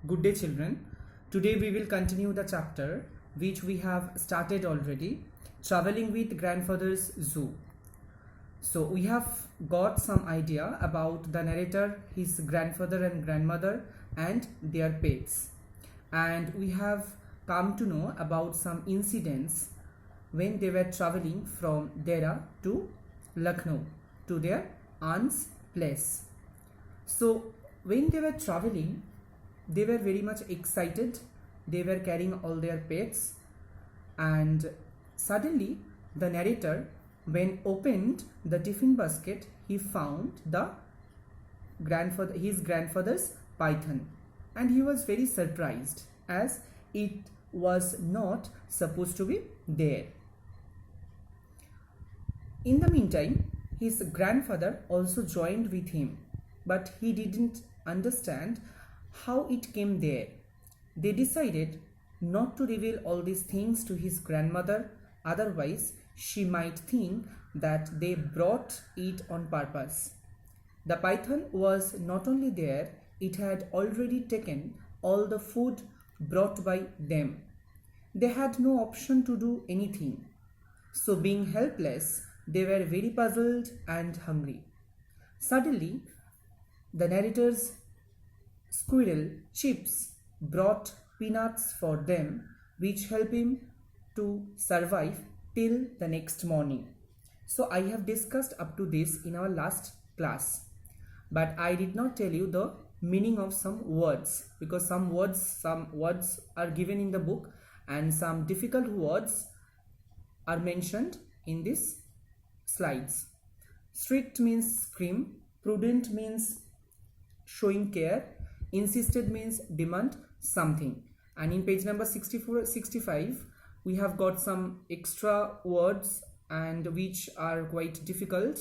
Good day, children. Today we will continue the chapter which we have started already, traveling with grandfather's zoo. So we have got some idea about the narrator, his grandfather and grandmother, and their pets. And we have come to know about some incidents when they were traveling from Dera to Lucknow to their aunt's place. So when they were traveling, they were very much excited. They were carrying all their pets, and suddenly the narrator, when opened the tiffin basket, he found his grandfather's python, and he was very surprised as it was not supposed to be there. In the meantime, his grandfather also joined with him, but he didn't understand how it came there. They decided not to reveal all these things to his grandmother, otherwise she might think that they brought it on purpose. The python was not only there, it had already taken all the food brought by them. They had no option to do anything. So being helpless, they were very puzzled and hungry. Suddenly, the narrator's squirrel Chips brought peanuts for them, which helped him to survive till the next morning. So I have discussed up to this in our last class, but I did not tell you the meaning of some words, because some words are given in the book and some difficult words are mentioned in these slides. Strict means scream, prudent means showing care, insisted means demand something. And in page number 65 we have got some extra words and which are quite difficult,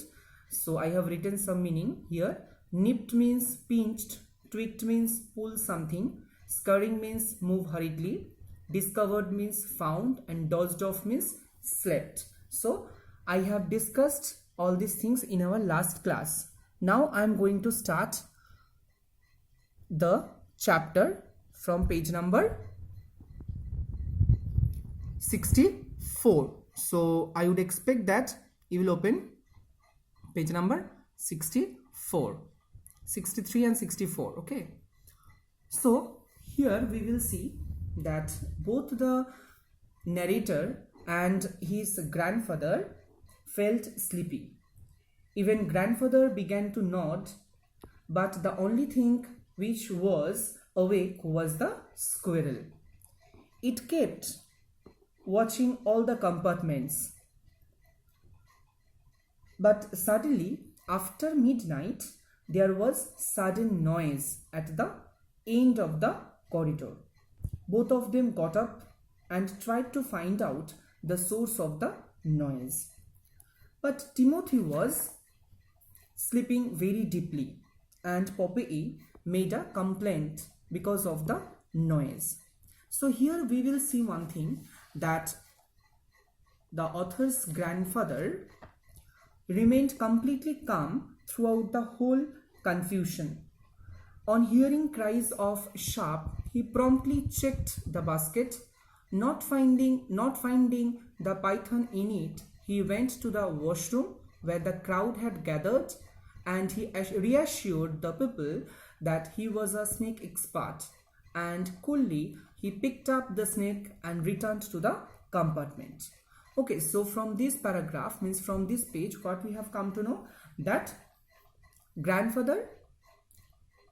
so I have written some meaning here. Nipped means pinched, tweaked means pull something, scurrying means move hurriedly, discovered means found, and dozed off means slept. So I have discussed all these things in our last class. Now I am going to start the chapter from page number 64. So I would expect that you will open page number 64, 63 and 64. Okay, so here we will see that both the narrator and his grandfather felt sleepy. Even grandfather began to nod, but the only thing which was awake was the squirrel. It kept watching all the compartments. But suddenly, after midnight, there was sudden noise at the end of the corridor. Both of them got up and tried to find out the source of the noise. But Timothy was sleeping very deeply, and Popeye made a complaint because of the noise. So here we will see one thing, that the author's grandfather remained completely calm throughout the whole confusion. On hearing cries of Sharp, he promptly checked the basket. Not finding the python in it, he went to the washroom where the crowd had gathered, and he reassured the people that he was a snake expert, and coolly he picked up the snake and returned to the compartment. Okay, so from this paragraph, means from this page, what we have come to know, that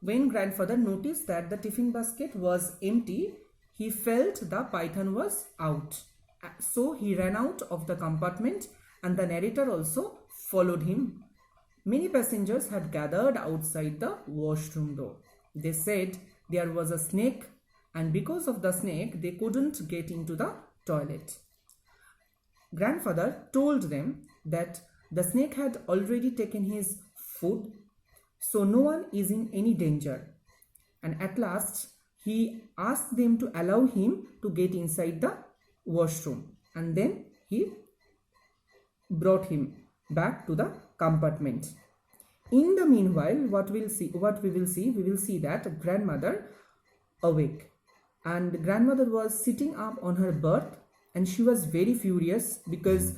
when grandfather noticed that the tiffin basket was empty, he felt the python was out. So he ran out of the compartment, and the narrator also followed him. Many passengers had gathered outside the washroom door. They said there was a snake, and because of the snake, they couldn't get into the toilet. Grandfather told them that the snake had already taken his food, so no one is in any danger. And at last, he asked them to allow him to get inside the washroom, and then he brought him back to the compartment. In the meanwhile, we will see that grandmother awake, and grandmother was sitting up on her berth, and she was very furious because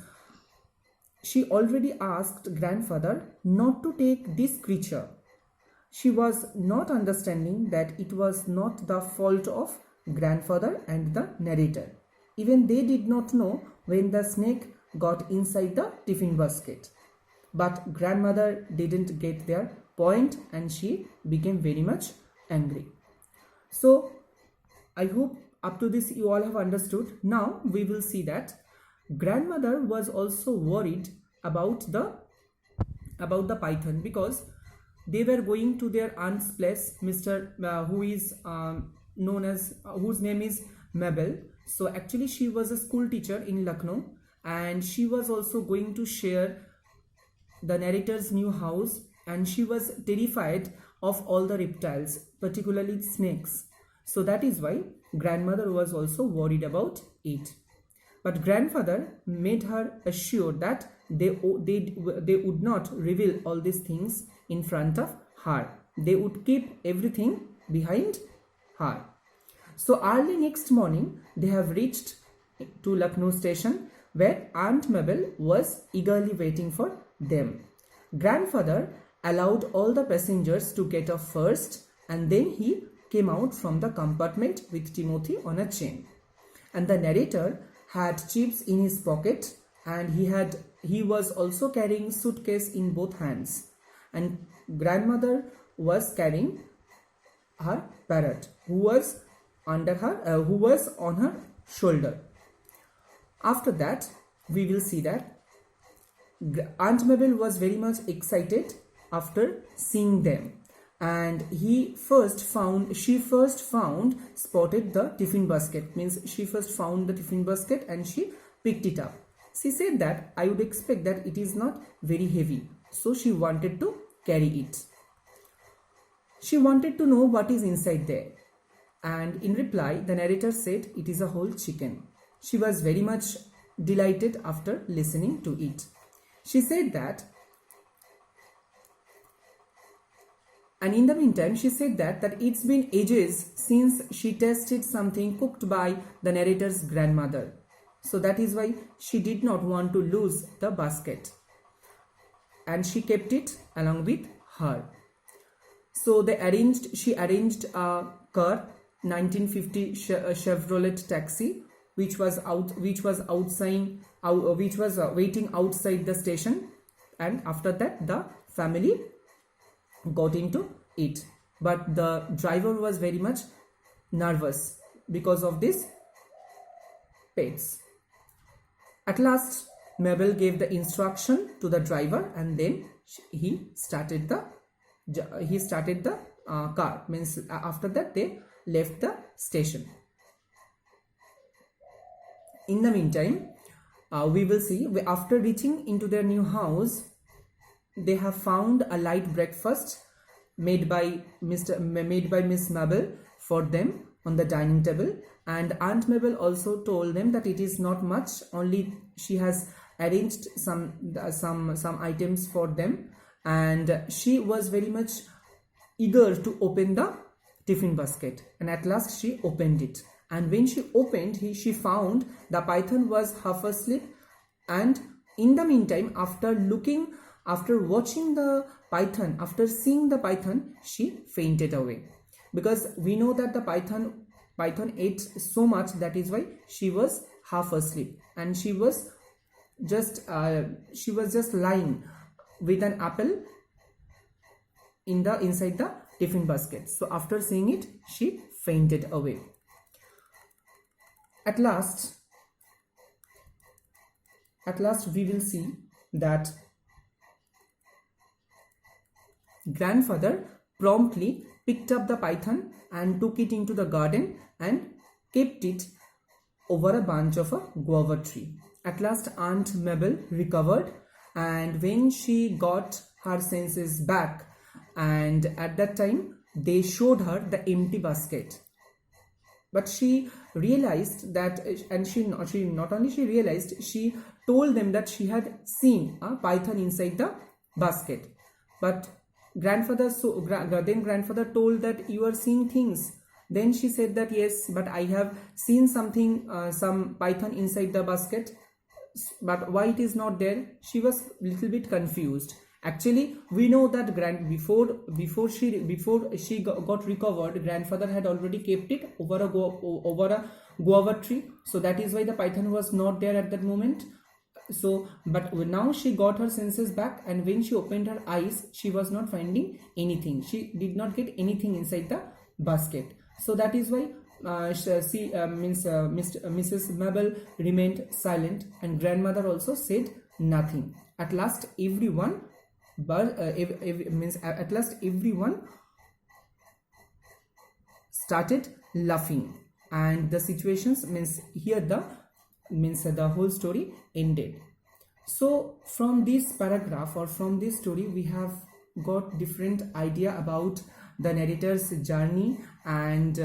she already asked grandfather not to take this creature. She was not understanding that it was not the fault of grandfather and the narrator. Even they did not know when the snake got inside the tiffin basket. But grandmother didn't get their point and she became very much angry. So I hope up to this you all have understood. Now we will see that grandmother was also worried about the python, because they were going to their aunt's place, Mr. Who is known as whose name is Mabel. So actually she was a school teacher in Lucknow, and she was also going to share the narrator's new house, and she was terrified of all the reptiles, particularly snakes. So that is why grandmother was also worried about it. But grandfather made her assured that they would not reveal all these things in front of her. They would keep everything behind her. So early next morning, they have reached to Lucknow station, where Aunt Mabel was eagerly waiting for them. Grandfather allowed all the passengers to get off first, and then he came out from the compartment with Timothy on a chain. And the narrator had chips in his pocket, and he was also carrying suitcase in both hands. And grandmother was carrying her parrot, who was on her shoulder. After that, we will see that Aunt Mabel was very much excited after seeing them, and she first found spotted the tiffin basket. Means she first found the tiffin basket and she picked it up. She said that I would expect that it is not very heavy, so she wanted to carry it. She wanted to know what is inside there, and in reply the narrator said it is a whole chicken. She was very much delighted after listening to it. She said that, and in the meantime she said that it's been ages since she tasted something cooked by the narrator's grandmother. So that is why she did not want to lose the basket, and she kept it along with her. So she arranged a car, 1950 Chevrolet taxi, which was waiting outside the station, and after that the family got into it. But the driver was very much nervous because of this pets. At last Mabel gave the instruction to the driver, and then he started the car. Means after that they left the station. In the meantime, we will see, after reaching into their new house, they have found a light breakfast made by Miss Mabel for them on the dining table, and Aunt Mabel also told them that it is not much, only she has arranged some items for them, and she was very much eager to open the tiffin basket. And at last she opened it, and when she opened, she found the python was half asleep. And in the meantime, after watching the python, after seeing the python, she fainted away, because we know that the python ate so much, that is why she was half asleep, and she was just lying with an apple inside the tiffin basket. So after seeing it, she fainted away. At last we will see that grandfather promptly picked up the python and took it into the garden and kept it over a branch of a guava tree. At last Aunt Mabel recovered, and when she got her senses back, and at that time they showed her the empty basket. But she realized that, and she not only she realized, she told them that she had seen a python inside the basket. But grandfather told that you are seeing things Then she said that yes, but I have seen something, some python inside the basket, but why it is not there? She was little bit confused. Actually, we know that before she got recovered, grandfather had already kept it over a guava tree. So that is why the python was not there at that moment. So, but now she got her senses back, and when she opened her eyes, she was not finding anything. She did not get anything inside the basket. So that is why Mrs. Mabel remained silent, and grandmother also said nothing. At last, everyone started laughing, and the situations the whole story ended. So from this paragraph or from this story, we have got different idea about the narrator's journey, and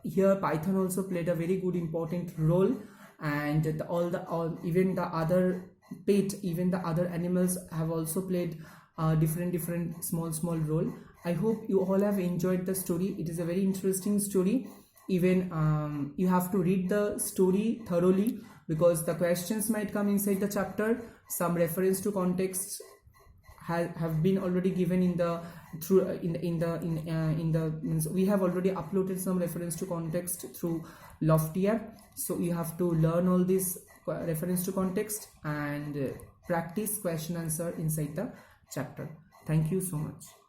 here python also played a very good important role, and even the other pet, even the other animals have also played different small role. I hope you all have enjoyed the story. It is a very interesting story. Even you have to read the story thoroughly, because the questions might come inside the chapter. Some reference to context have been already given in the we have already uploaded some reference to context through Lofty app. So you have to learn all this reference to context and practice question answer inside the chapter. Thank you so much.